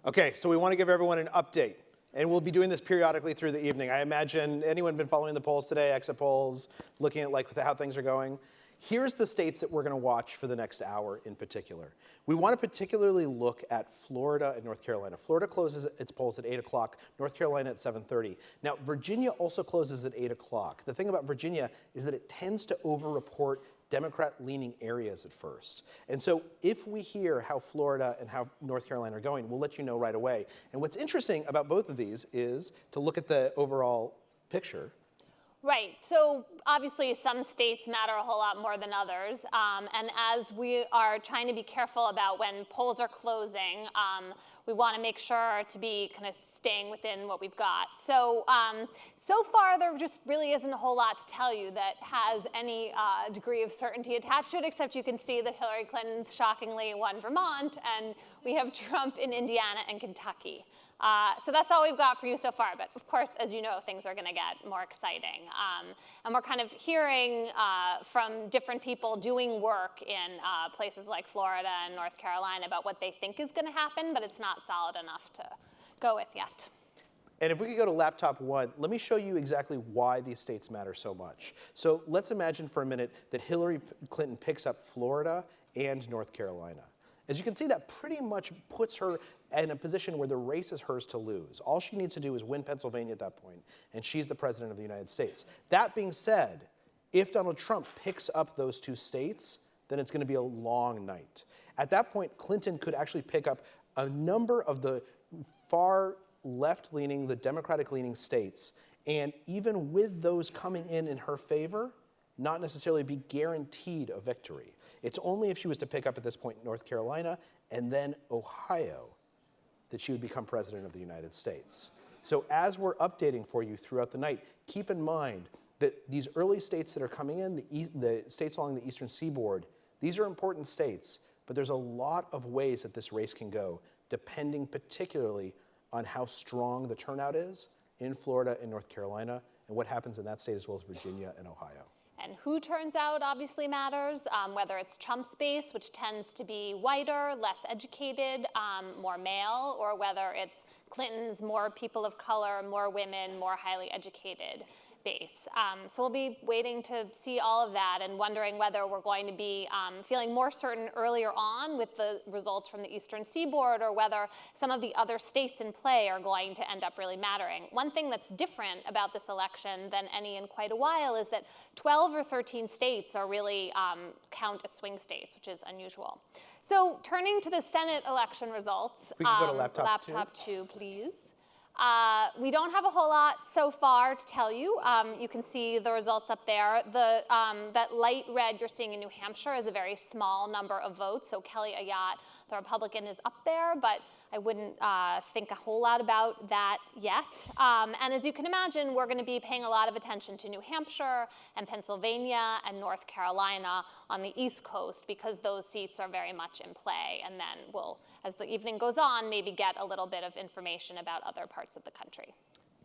Okay, so we want to give everyone an update, and we'll be doing this periodically through the evening. I imagine anyone been following the polls today, exit polls, looking at how things are going? Here's the states that we're going to watch for the next hour in particular. We want to particularly look at Florida and North Carolina. Florida closes its polls at 8 o'clock, North Carolina at 7:30. Now, Virginia also closes at 8 o'clock. The thing about Virginia is that it tends to overreport Democrat-leaning areas at first. And so if we hear how Florida and how North Carolina are going, we'll let you know right away. And what's interesting about both of these is to look at the overall picture. Right. So obviously some states matter a whole lot more than others. And as we are trying to be careful about when polls are closing, we want to make sure to be kind of staying within what we've got. So, so far there just really isn't a whole lot to tell you that has any degree of certainty attached to it, except you can see that Hillary Clinton's shockingly won Vermont, and we have Trump in Indiana and Kentucky. So that's all we've got for you so far. But of course, as you know, things are going to get more exciting. And we're kind of hearing from different people doing work in places like Florida and North Carolina about what they think is going to happen, but it's not solid enough to go with yet. And if we could go to laptop 1, let me show you exactly why these states matter so much. So let's imagine for a minute that Hillary Clinton picks up Florida and North Carolina. As you can see, that pretty much puts her in a position where the race is hers to lose. All she needs to do is win Pennsylvania at that point, and she's the president of the United States. That being said, if Donald Trump picks up those 2 states, then it's going to be a long night. At that point, Clinton could actually pick up a number of the far left-leaning, the Democratic-leaning states, and even with those coming in her favor, not necessarily be guaranteed a victory. It's only if she was to pick up at this point North Carolina and then Ohio that she would become president of the United States. So as we're updating for you throughout the night, keep in mind that these early states that are coming in, the states along the eastern seaboard, these are important states, but there's a lot of ways that this race can go, depending particularly on how strong the turnout is in Florida and North Carolina, and what happens in that state as well as Virginia and Ohio. And who turns out obviously matters, whether it's Trump's base, which tends to be whiter, less educated, more male, or whether it's Clinton's more people of color, more women, more highly educated base. So we'll be waiting to see all of that and wondering whether we're going to be feeling more certain earlier on with the results from the eastern seaboard, or whether some of the other states in play are going to end up really mattering. One thing that's different about this election than any in quite a while is that 12 or 13 states are really count as swing states, which is unusual. So turning to the Senate election results, if we can go to laptop 2, please. We don't have a whole lot so far to tell you. You can see the results up there. That light red you're seeing in New Hampshire is a very small number of votes. So Kelly Ayotte, the Republican, is up there, but I wouldn't think a whole lot about that yet. And as you can imagine, we're going to be paying a lot of attention to New Hampshire and Pennsylvania and North Carolina on the East Coast, because those seats are very much in play. And then we'll, as the evening goes on, maybe get a little bit of information about other parts of the country.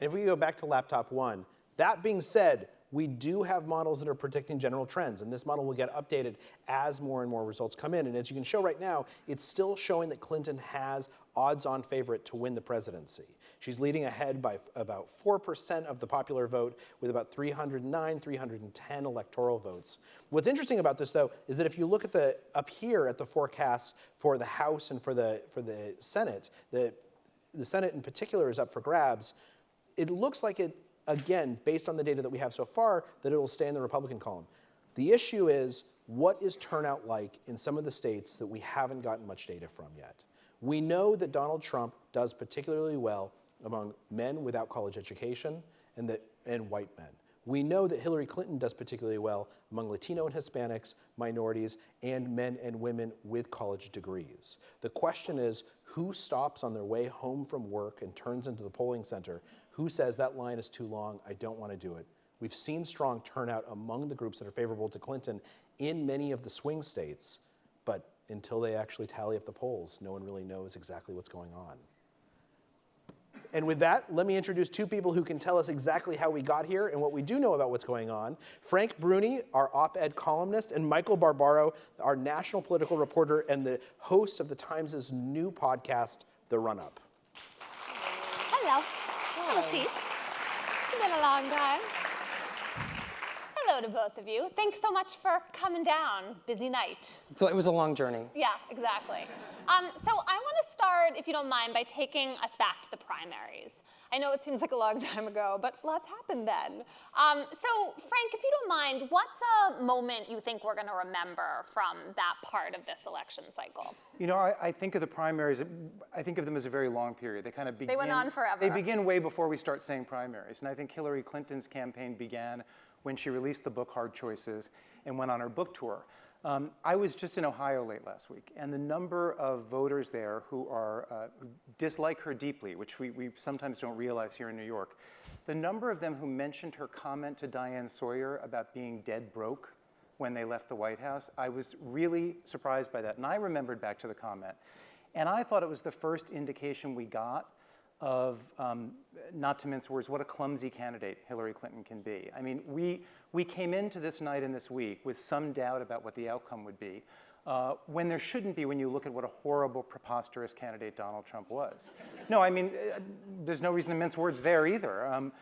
And if we go back to laptop 1, that being said, we do have models that are predicting general trends, and this model will get updated as more and more results come in. And as you can show right now, it's still showing that Clinton has odds-on favorite to win the presidency. She's leading ahead by about 4% of the popular vote, with about 309, 310 electoral votes. What's interesting about this, though, is that if you look at up here at the forecasts for the House and for the Senate, the Senate in particular is up for grabs. It looks like it, again, based on the data that we have so far, that it will stay in the Republican column. The issue is, what is turnout like in some of the states that we haven't gotten much data from yet? We know that Donald Trump does particularly well among men without college education and white men. We know that Hillary Clinton does particularly well among Latino and Hispanics, minorities, and men and women with college degrees. The question is, who stops on their way home from work and turns into the polling center? Who says that line is too long, I don't want to do it? We've seen strong turnout among the groups that are favorable to Clinton in many of the swing states, but until they actually tally up the polls, no one really knows exactly what's going on. And with that, let me introduce 2 people who can tell us exactly how we got here and what we do know about what's going on. Frank Bruni, our op-ed columnist, and Michael Barbaro, our national political reporter and the host of the Times' new podcast, The Run-Up. a seat. It's been a long time. Hello to both of you. Thanks so much for coming down. Busy night. So it was a long journey. Yeah, exactly. So I want to start, if you don't mind, by taking us back to the primaries. I know it seems like a long time ago, but lots happened then. So Frank, if you don't mind, what's a moment you think we're going to remember from that part of this election cycle? You know, I think of the primaries, I think of them as a very long period. They kind of begin. They went on forever. They begin way before we start saying primaries. And I think Hillary Clinton's campaign began when she released the book Hard Choices and went on her book tour. I was just in Ohio late last week, and the number of voters there who dislike her deeply, which we sometimes don't realize here in New York, the number of them who mentioned her comment to Diane Sawyer about being dead broke when they left the White House, I was really surprised by that. And I remembered back to the comment. And I thought it was the first indication we got of, not to mince words, what a clumsy candidate Hillary Clinton can be. I mean, we came into this night and this week with some doubt about what the outcome would be, when there shouldn't be when you look at what a horrible, preposterous candidate Donald Trump was. No, I mean, there's no reason to mince words there either.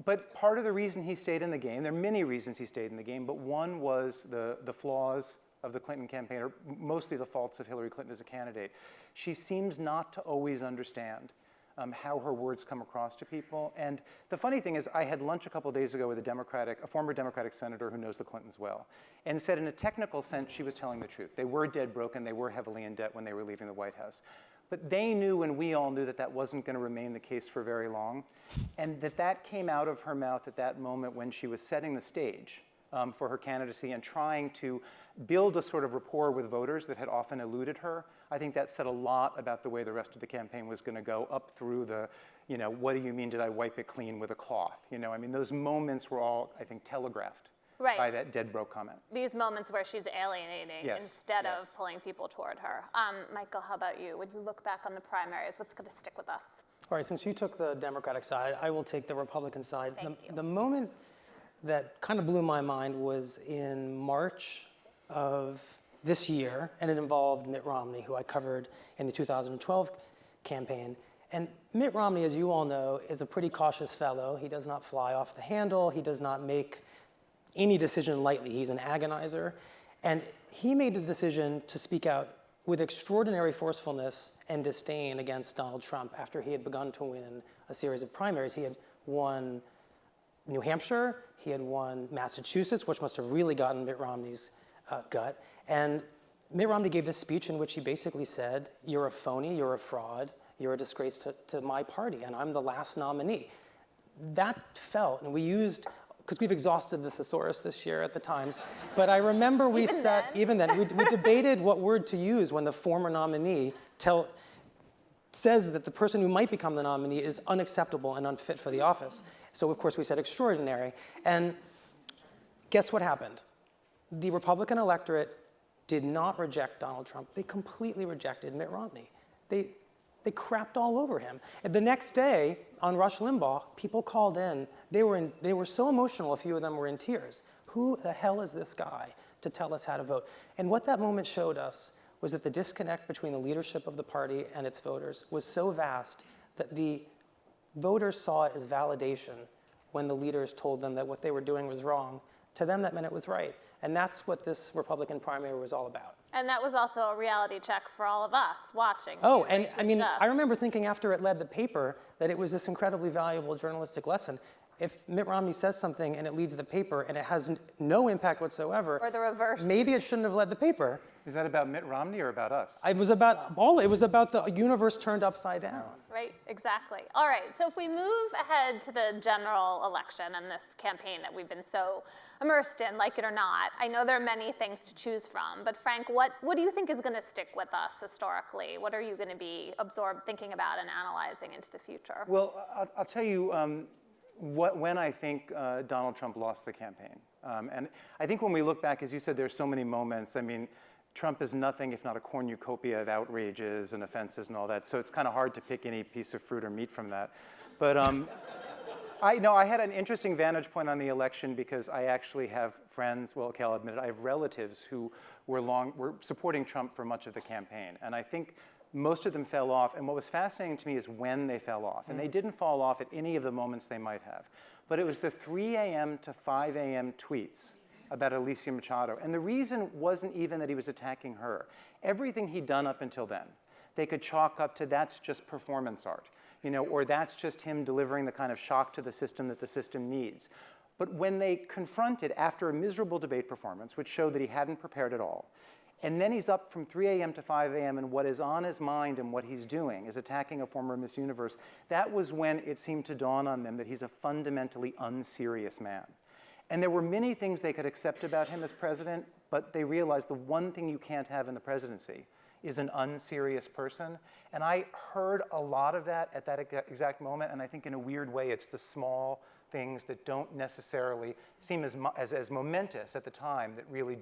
But part of the reason he stayed in the game, there are many reasons he stayed in the game, but one was the flaws of the Clinton campaign, or mostly the faults of Hillary Clinton as a candidate. She seems not to always understand how her words come across to people. And the funny thing is, I had lunch a couple days ago with a former Democratic senator who knows the Clintons well, and said in a technical sense, she was telling the truth. They were dead broke and they were heavily in debt when they were leaving the White House. But they knew, and we all knew, that that wasn't going to remain the case for very long, and that came out of her mouth at that moment when she was setting the stage for her candidacy and trying to build a sort of rapport with voters that had often eluded her. I think that said a lot about the way the rest of the campaign was going to go up through the, what do you mean, did I wipe it clean with a cloth? I mean, those moments were all, I think, telegraphed by that dead broke comment. These moments where she's alienating instead of pulling people toward her. Michael, how about you? When you look back on the primaries, what's going to stick with us? All right, since you took the Democratic side, I will take the Republican side. Thank you. The moment that kind of blew my mind was in March of this year, and it involved Mitt Romney, who I covered in the 2012 campaign. And Mitt Romney, as you all know, is a pretty cautious fellow. He does not fly off the handle. He does not make any decision lightly. He's an agonizer. And he made the decision to speak out with extraordinary forcefulness and disdain against Donald Trump after he had begun to win a series of primaries. He had won New Hampshire, he had won Massachusetts, which must have really gotten Mitt Romney's gut. And Mitt Romney gave this speech in which he basically said, you're a phony, you're a fraud, you're a disgrace to my party, and I'm the last nominee. That felt, and we used, because we've exhausted the thesaurus this year at the Times, but I remember we even then, we debated what word to use when the former nominee says that the person who might become the nominee is unacceptable and unfit for the office. So of course we said extraordinary. And guess what happened? The Republican electorate did not reject Donald Trump. They completely rejected Mitt Romney. They crapped all over him. And the next day on Rush Limbaugh, people called in. They were so emotional, a few of them were in tears. Who the hell is this guy to tell us how to vote? And what that moment showed us was that the disconnect between the leadership of the party and its voters was so vast that the voters saw it as validation when the leaders told them that what they were doing was wrong. To them, that meant it was right. And that's what this Republican primary was all about. And that was also a reality check for all of us watching. Oh, and I mean, I remember thinking after it led the paper that it was this incredibly valuable journalistic lesson. If Mitt Romney says something and it leads the paper and it has no impact whatsoever, or the reverse, maybe it shouldn't have led the paper. Is that about Mitt Romney or about us? It was about the universe turned upside down. Right, exactly. All right, so if we move ahead to the general election and this campaign that we've been so immersed in, like it or not, I know there are many things to choose from, but Frank, what do you think is going to stick with us historically? What are you going to be absorbed, thinking about, and analyzing into the future? Well, I'll tell you when I think Donald Trump lost the campaign. And I think when we look back, as you said, there's so many moments. I mean, Trump is nothing if not a cornucopia of outrages and offenses and all that, so it's kind of hard to pick any piece of fruit or meat from that. But I had an interesting vantage point on the election because I actually have friends, well, okay, I'll admit it, I have relatives who were supporting Trump for much of the campaign. And I think most of them fell off. And what was fascinating to me is when they fell off. And they didn't fall off at any of the moments they might have. But it was the 3 a.m. to 5 a.m. tweets about Alicia Machado. And the reason wasn't even that he was attacking her. Everything he'd done up until then, they could chalk up to that's just performance art, or that's just him delivering the kind of shock to the system that the system needs. But when they confronted, after a miserable debate performance, which showed that he hadn't prepared at all, and then he's up from 3 a.m. to 5 a.m., and what is on his mind and what he's doing is attacking a former Miss Universe, that was when it seemed to dawn on them that he's a fundamentally unserious man. And there were many things they could accept about him as president, but they realized the one thing you can't have in the presidency is an unserious person. And I heard a lot of that at that exact moment, and I think in a weird way it's the small things that don't necessarily seem as momentous at the time that really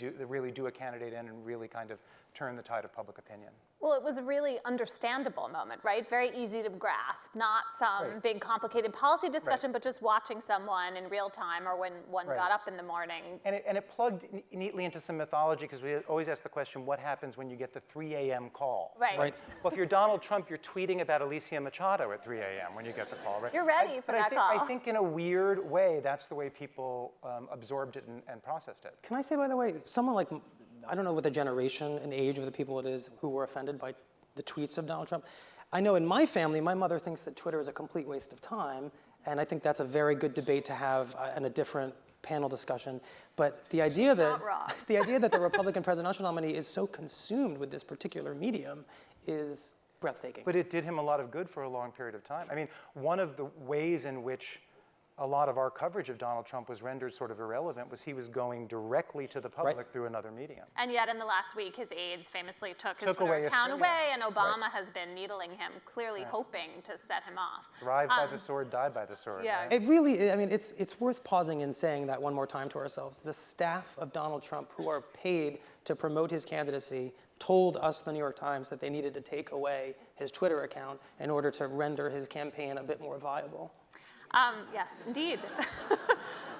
do a candidate in and really kind of turn the tide of public opinion. Well, it was a really understandable moment, right? Very easy to grasp, not some big complicated policy discussion, but just watching someone in real time or when one got up in the morning. And it plugged neatly into some mythology, because we always ask the question, what happens when you get the 3 a.m. call? Right. Well, if you're Donald Trump, you're tweeting about Alicia Machado at 3 a.m. when you get the call, right? You're ready for that call. I think in a weird way, that's the way people absorbed it and processed it. Can I say, by the way, someone like, I don't know what the generation and age of the people it is who were offended by the tweets of Donald Trump. I know in my family, my mother thinks that Twitter is a complete waste of time, and I think that's a very good debate to have in a different panel discussion. But the idea that the Republican presidential nominee is so consumed with this particular medium is breathtaking. But it did him a lot of good for a long period of time. I mean, one of the ways in which a lot of our coverage of Donald Trump was rendered sort of irrelevant was he was going directly to the public through another medium. And yet in the last week, his aides famously took his away Twitter his account Twitter, away, and Obama has been needling him, clearly hoping to set him off. Thrive by the sword, die by the sword. Yeah. Right? It really, I mean, it's worth pausing and saying that one more time to ourselves. The staff of Donald Trump, who are paid to promote his candidacy, told us, the New York Times, that they needed to take away his Twitter account in order to render his campaign a bit more viable. Yes, indeed.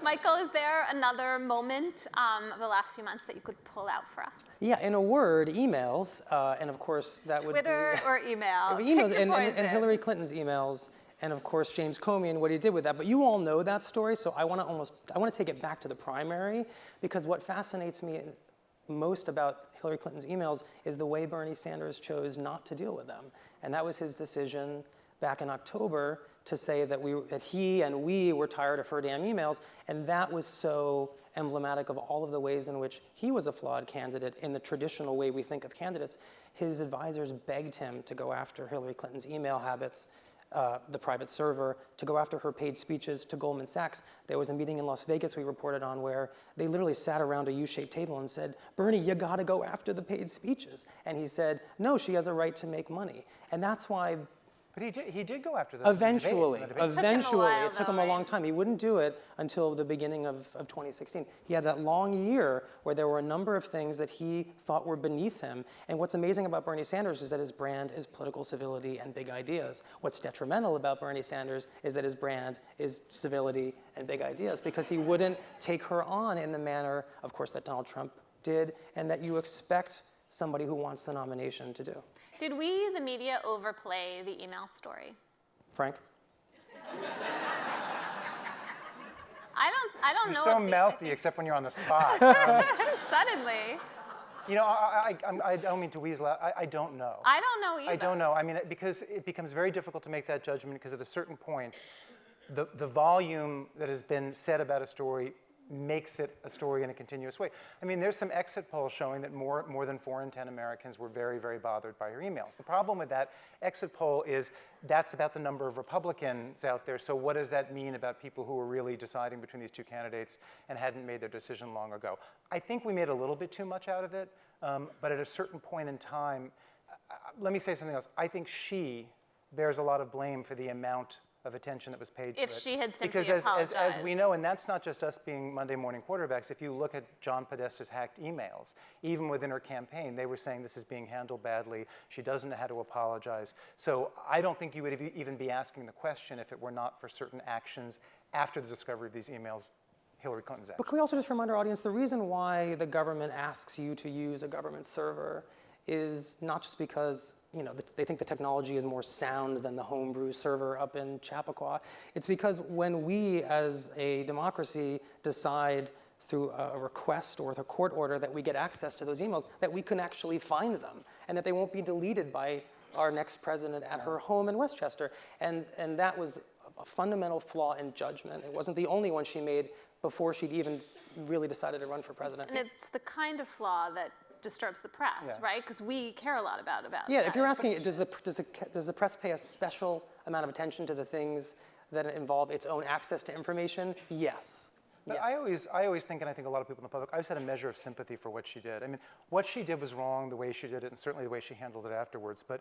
Michael, is there another moment of the last few months that you could pull out for us? Yeah, in a word, emails, and of course that Twitter would be or email? emails, Pick your poison. and Hillary Clinton's emails, and of course James Comey and what he did with that. But you all know that story, so I want to take it back to the primary, because what fascinates me most about Hillary Clinton's emails is the way Bernie Sanders chose not to deal with them, and that was his decision back in October to say that he and we were tired of her damn emails, and that was so emblematic of all of the ways in which he was a flawed candidate in the traditional way we think of candidates. His advisors begged him to go after Hillary Clinton's email habits, the private server, to go after her paid speeches to Goldman Sachs. There was a meeting in Las Vegas we reported on where they literally sat around a U-shaped table and said, Bernie, you gotta go after the paid speeches. And he said, no, she has a right to make money. And that's why But he did go after those. eventually, while, it took him a long time. He wouldn't do it until the beginning of 2016. He had that long year where there were a number of things that he thought were beneath him. And what's amazing about Bernie Sanders is that his brand is political civility and big ideas. What's detrimental about Bernie Sanders is that his brand is civility and big ideas, because he wouldn't take her on in the manner, of course, that Donald Trump did, and that you expect somebody who wants the nomination to do. Did we, the media, overplay the email story? Frank? I don't know. You're so mouthy, except when you're on the spot. Suddenly. I don't mean to weasel out. I don't know. I don't know either. I don't know. I mean, because it becomes very difficult to make that judgment, because at a certain point, the volume that has been said about a story makes it a story in a continuous way. I mean, there's some exit polls showing that more than 4 in 10 Americans were very, very bothered by her emails. The problem with that exit poll is that's about the number of Republicans out there. So what does that mean about people who were really deciding between these two candidates and hadn't made their decision long ago? I think we made a little bit too much out of it, but at a certain point in time, let me say something else. I think she bears a lot of blame for the amount of attention that was paid to it. If she had simply because as we know, and that's not just us being Monday morning quarterbacks, if you look at John Podesta's hacked emails, even within her campaign, they were saying this is being handled badly, she doesn't know how to apologize. So I don't think you would even be asking the question if it were not for certain actions after the discovery of these emails, Hillary Clinton's actions. But can we also just remind our audience, the reason why the government asks you to use a government server is not just because they think the technology is more sound than the homebrew server up in Chappaqua. It's because when we, as a democracy, decide through a request or with a court order that we get access to those emails, that we can actually find them and that they won't be deleted by our next president at her home in Westchester. And that was a fundamental flaw in judgment. It wasn't the only one she made before she'd even really decided to run for president. And it's the kind of flaw that disturbs the press, right? Because we care a lot about yeah, that. if you're asking, does the press pay a special amount of attention to the things that involve its own access to information? Yes. But yes. I always think, and I think a lot of people in the public, I always had a measure of sympathy for what she did. I mean, what she did was wrong, the way she did it, and certainly the way she handled it afterwards. But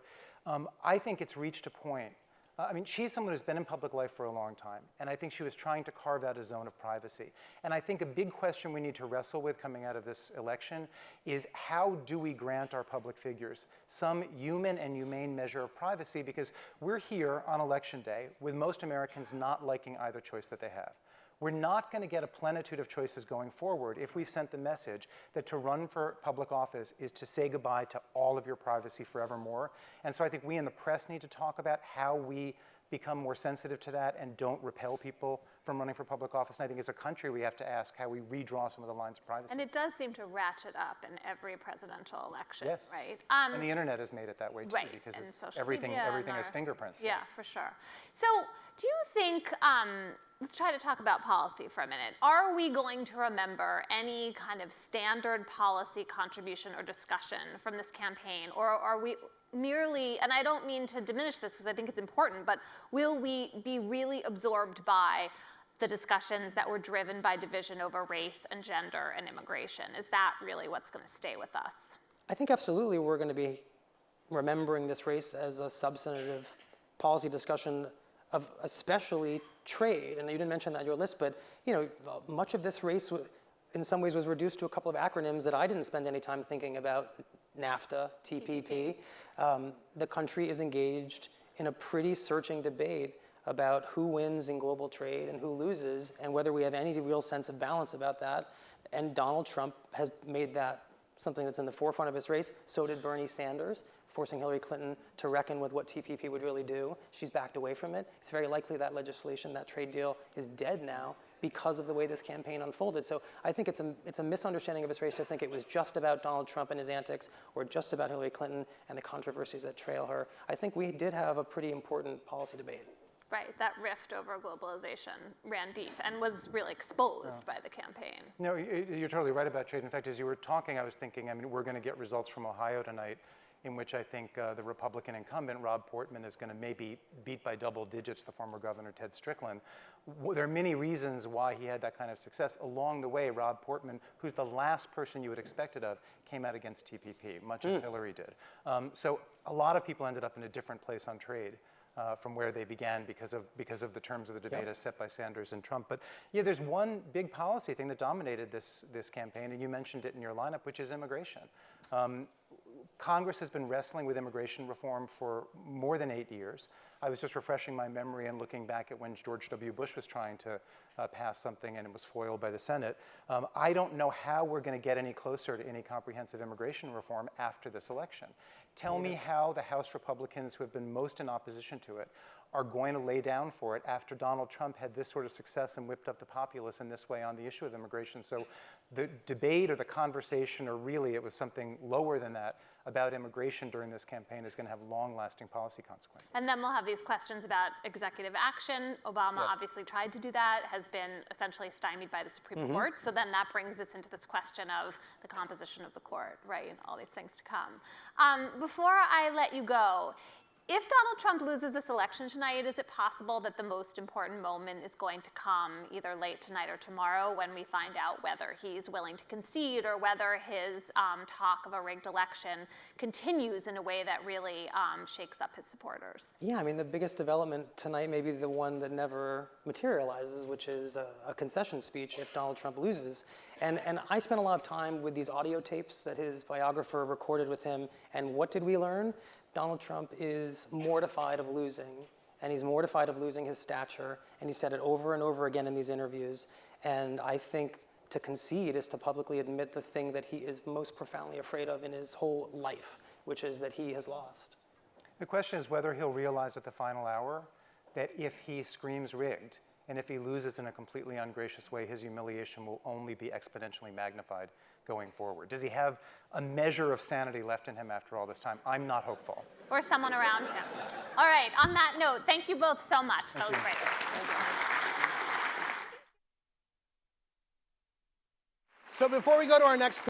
I think it's reached a point. I mean, she's someone who's been in public life for a long time, and I think she was trying to carve out a zone of privacy. And I think a big question we need to wrestle with coming out of this election is how do we grant our public figures some human and humane measure of privacy, because we're here on election day with most Americans not liking either choice that they have. We're not going to get a plenitude of choices going forward if we've sent the message that to run for public office is to say goodbye to all of your privacy forevermore. And so I think we in the press need to talk about how we become more sensitive to that and don't repel people from running for public office. And I think as a country, we have to ask how we redraw some of the lines of privacy. And it does seem to ratchet up in every presidential election, yes. right? And the internet has made it that way too, right. because and it's social everything media has fingerprints. Yeah, for sure. So do you think, let's try to talk about policy for a minute. Are we going to remember any kind of standard policy contribution or discussion from this campaign? Or are we merely, and I don't mean to diminish this because I think it's important, but will we be really absorbed by the discussions that were driven by division over race and gender and immigration? Is that really what's going to stay with us? I think absolutely we're going to be remembering this race as a substantive policy discussion of especially trade. And you didn't mention that in your list, but much of this race in some ways was reduced to a couple of acronyms that I didn't spend any time thinking about: NAFTA, TPP. The country is engaged in a pretty searching debate about who wins in global trade and who loses, and whether we have any real sense of balance about that. And Donald Trump has made that something that's in the forefront of his race. So did Bernie Sanders, forcing Hillary Clinton to reckon with what TPP would really do. She's backed away from it. It's very likely that legislation, that trade deal, is dead now because of the way this campaign unfolded. So I think it's a misunderstanding of his race to think it was just about Donald Trump and his antics, or just about Hillary Clinton and the controversies that trail her. I think we did have a pretty important policy debate. Right, that rift over globalization ran deep and was really exposed by the campaign. No, you're totally right about trade. In fact, as you were talking, I was thinking, I mean, we're going to get results from Ohio tonight in which I think the Republican incumbent, Rob Portman, is going to maybe beat by double digits the former governor, Ted Strickland. There are many reasons why he had that kind of success. Along the way, Rob Portman, who's the last person you would expect it of, came out against TPP, much as Hillary did. So a lot of people ended up in a different place on trade from where they began because of the terms of the debate as set by Sanders and Trump. But yeah, there's one big policy thing that dominated this campaign, and you mentioned it in your lineup, which is immigration. Congress has been wrestling with immigration reform for more than 8 years. I was just refreshing my memory and looking back at when George W. Bush was trying to pass something and it was foiled by the Senate. I don't know how we're going to get any closer to any comprehensive immigration reform after this election. Tell me how the House Republicans who have been most in opposition to it are going to lay down for it after Donald Trump had this sort of success and whipped up the populace in this way on the issue of immigration. So the debate or the conversation, or really it was something lower than that, about immigration during this campaign is going to have long-lasting policy consequences. And then we'll have these questions about executive action. Obama obviously tried to do that, has been essentially stymied by the Supreme Court. So then that brings us into this question of the composition of the court, right, and all these things to come. Before I let you go, if Donald Trump loses this election tonight, is it possible that the most important moment is going to come either late tonight or tomorrow when we find out whether he's willing to concede or whether his talk of a rigged election continues in a way that really shakes up his supporters? Yeah, I mean, the biggest development tonight may be the one that never materializes, which is a concession speech if Donald Trump loses. And I spent a lot of time with these audio tapes that his biographer recorded with him, and what did we learn? Donald Trump is mortified of losing, and he's mortified of losing his stature, and he said it over and over again in these interviews. And I think to concede is to publicly admit the thing that he is most profoundly afraid of in his whole life, which is that he has lost. The question is whether he'll realize at the final hour that if he screams rigged, and if he loses in a completely ungracious way, his humiliation will only be exponentially magnified going forward. Does he have a measure of sanity left in him after all this time? I'm not hopeful. Or someone around him. All right, on that note, thank you both so much. That was great. So before we go to our next